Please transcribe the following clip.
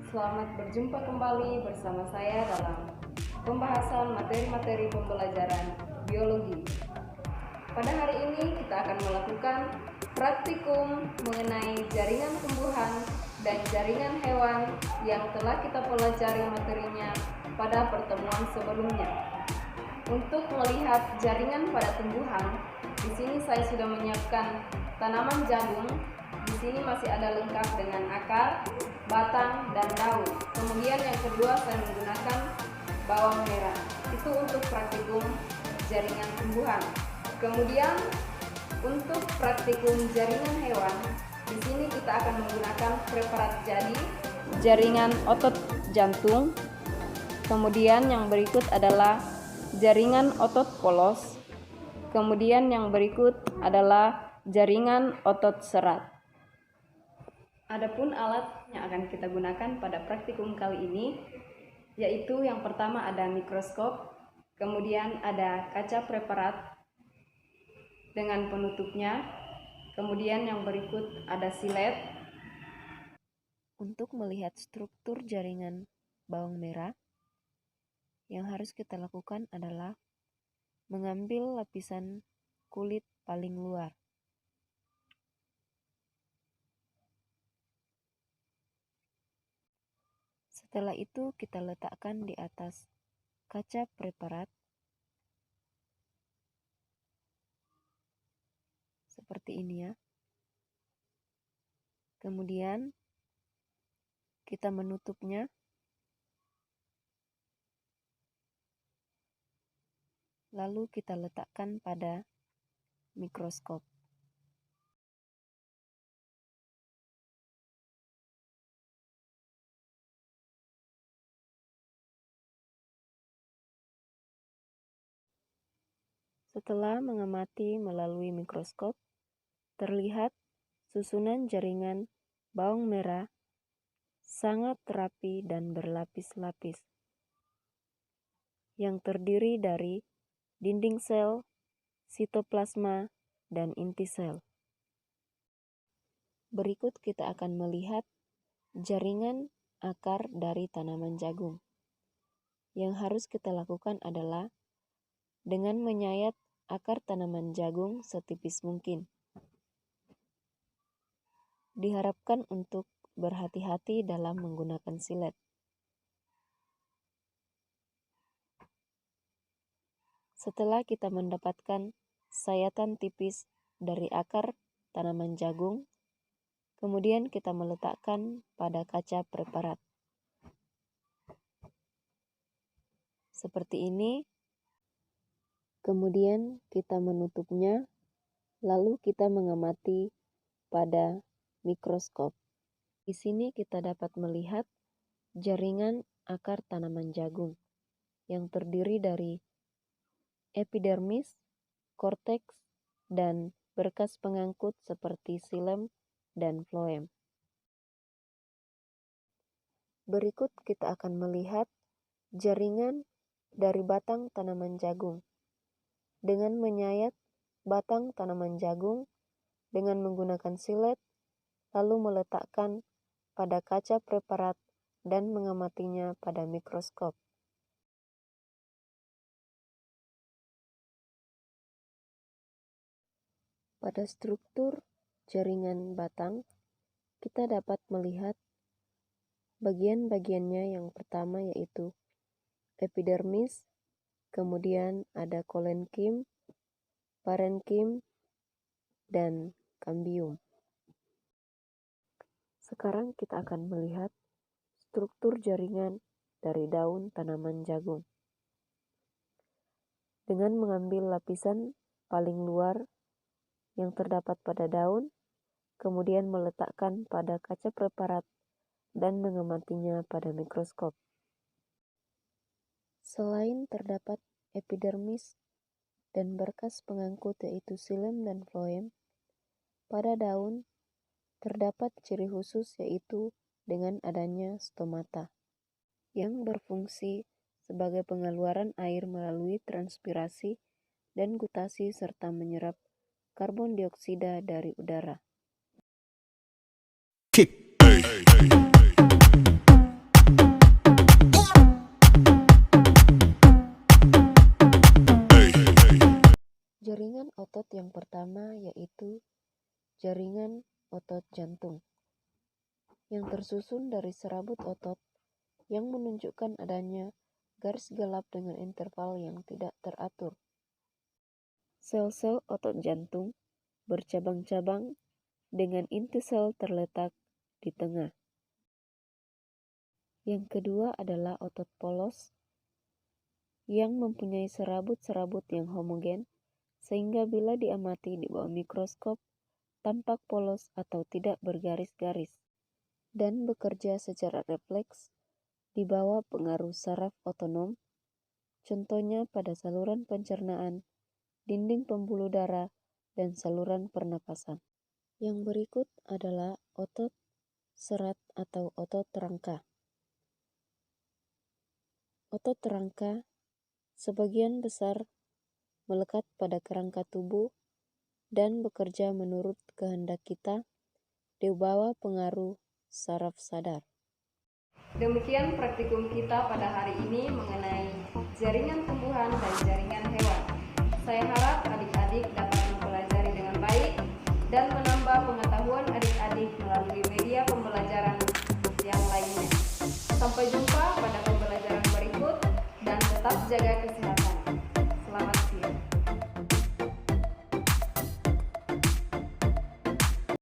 Selamat berjumpa kembali bersama saya dalam pembahasan materi-materi pembelajaran biologi. Pada hari ini kita akan melakukan praktikum mengenai jaringan tumbuhan dan jaringan hewan yang telah kita pelajari materinya pada pertemuan sebelumnya. Untuk melihat jaringan pada tumbuhan, di sini saya sudah menyiapkan tanaman jagung. Di sini masih ada lengkap dengan akar, batang, dan daun. Kemudian yang kedua saya menggunakan bawang merah. Itu untuk praktikum jaringan tumbuhan. Kemudian untuk praktikum jaringan hewan, di sini kita akan menggunakan preparat jadi, jaringan otot jantung. Kemudian yang berikut adalah jaringan otot polos. Kemudian yang berikut adalah jaringan otot serat. Adapun alat yang akan kita gunakan pada praktikum kali ini, yaitu yang pertama ada mikroskop, kemudian ada kaca preparat dengan penutupnya, kemudian yang berikut ada silet. Untuk melihat struktur jaringan bawang merah, yang harus kita lakukan adalah mengambil lapisan kulit paling luar. Setelah itu kita letakkan di atas kaca preparat seperti ini ya. Kemudian kita menutupnya, lalu kita letakkan pada mikroskop. Setelah mengamati melalui mikroskop, terlihat susunan jaringan bawang merah sangat rapi dan berlapis-lapis, yang terdiri dari dinding sel, sitoplasma, dan inti sel. Berikut kita akan melihat jaringan akar dari tanaman jagung. Yang harus kita lakukan adalah dengan menyayat akar tanaman jagung setipis mungkin. Diharapkan untuk berhati-hati dalam menggunakan silet. Setelah kita mendapatkan sayatan tipis dari akar tanaman jagung, kemudian kita meletakkan pada kaca preparat. Seperti ini. Kemudian kita menutupnya, lalu kita mengamati pada mikroskop. Di sini kita dapat melihat jaringan akar tanaman jagung yang terdiri dari epidermis, korteks, dan berkas pengangkut seperti xilem dan floem. Berikut kita akan melihat jaringan dari batang tanaman jagung. Dengan menyayat batang tanaman jagung dengan menggunakan silet, lalu meletakkan pada kaca preparat dan mengamatinya pada mikroskop. Pada struktur jaringan batang, kita dapat melihat bagian-bagiannya. Yang pertama yaitu epidermis, kemudian ada kolenkim, parenkim, dan kambium. Sekarang kita akan melihat struktur jaringan dari daun tanaman jagung. Dengan mengambil lapisan paling luar yang terdapat pada daun, kemudian meletakkan pada kaca preparat dan mengamatinya pada mikroskop. Selain terdapat epidermis dan berkas pengangkut yaitu xilem dan floem, pada daun terdapat ciri khusus yaitu dengan adanya stomata yang berfungsi sebagai pengeluaran air melalui transpirasi dan gutasi serta menyerap karbon dioksida dari udara. otot yang pertama, yaitu jaringan otot jantung, yang tersusun dari serabut otot yang menunjukkan adanya garis gelap dengan interval yang tidak teratur. Sel-sel otot jantung bercabang-cabang dengan inti sel terletak di tengah. Yang kedua adalah otot polos yang mempunyai serabut-serabut yang homogen sehingga bila diamati di bawah mikroskop tampak polos atau tidak bergaris-garis dan bekerja secara refleks di bawah pengaruh saraf otonom, contohnya pada saluran pencernaan, dinding pembuluh darah, dan saluran pernapasan. Yang berikut adalah otot serat atau otot rangka. Otot rangka sebagian besar melekat pada kerangka tubuh dan bekerja menurut kehendak kita di bawah pengaruh saraf sadar. Demikian praktikum kita pada hari ini mengenai jaringan tumbuhan dan jaringan hewan. Saya harap adik-adik dapat mempelajari dengan baik dan menambah pengetahuan adik-adik melalui media pembelajaran yang lainnya. Sampai jumpa pada pembelajaran berikut dan tetap jaga kesehatan.